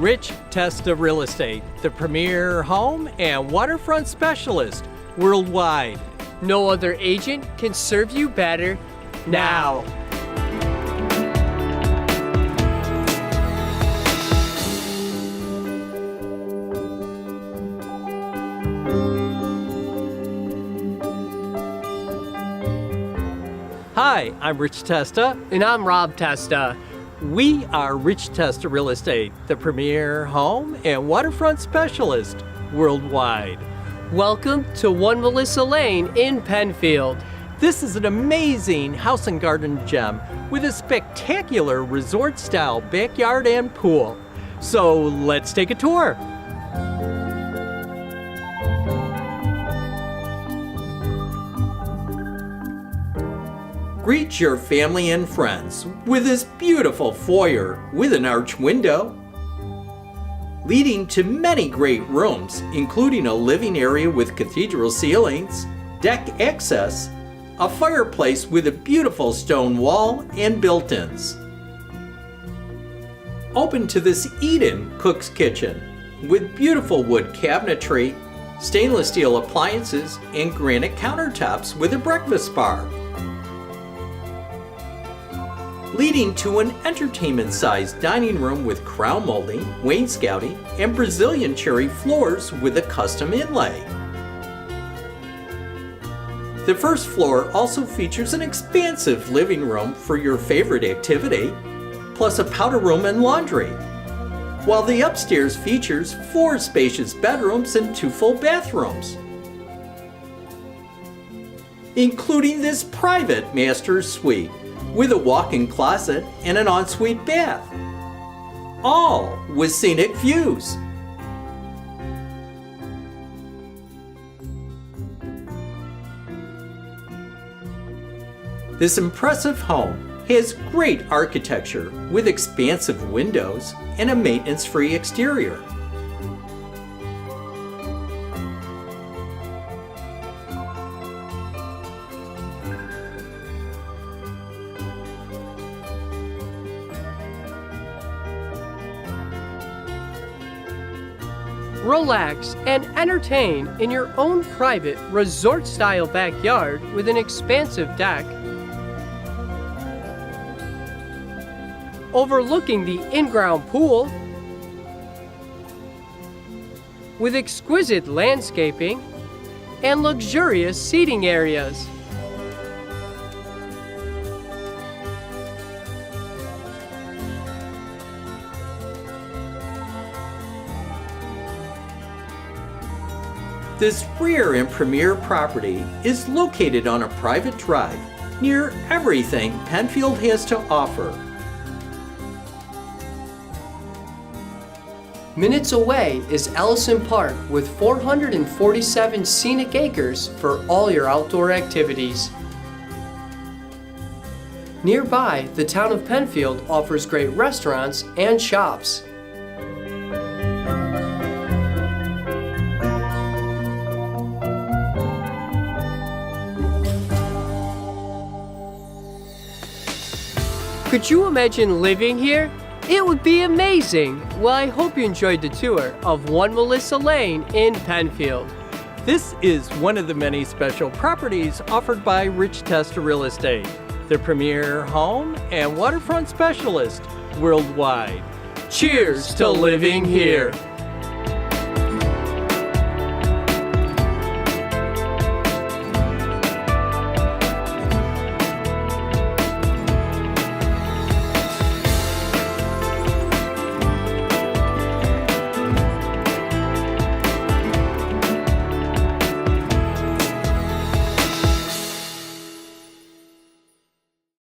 Rich Testa Real Estate, the premier home and waterfront specialist worldwide. No other agent can serve you better now. Hi, I'm Rich Testa. And I'm Rob Testa. We are Rich Testa Real Estate, the premier home and waterfront specialist worldwide. Welcome to 1 Melissa Lane in Penfield. This is an amazing house and garden gem with a spectacular resort-style backyard and pool. So let's take a tour. Greet your family and friends with this beautiful foyer with an arch window, leading to many great rooms, including a living area with cathedral ceilings, deck access, a fireplace with a beautiful stone wall and built-ins. Open to this Eden cook's kitchen with beautiful wood cabinetry, stainless steel appliances, and granite countertops with a breakfast bar, leading to an entertainment-sized dining room with crown molding, wainscoting, and Brazilian cherry floors with a custom inlay. The first floor also features an expansive living room for your favorite activity, plus a powder room and laundry, while the upstairs features 4 spacious bedrooms and 2 full bathrooms, including this private master suite with a walk-in closet and an ensuite bath, all with scenic views. This impressive home has great architecture with expansive windows and a maintenance-free exterior. Relax and entertain in your own private resort-style backyard with an expansive deck overlooking the in-ground pool with exquisite landscaping and luxurious seating areas. This rare and premier property is located on a private drive near everything Penfield has to offer. Minutes away is Ellison Park with 447 scenic acres for all your outdoor activities. Nearby, the town of Penfield offers great restaurants and shops. Could you imagine living here? It would be amazing! Well, I hope you enjoyed the tour of 1 Melissa Lane in Penfield. This is one of the many special properties offered by Rich Testa Real Estate, the premier home and waterfront specialist worldwide. Cheers to living here!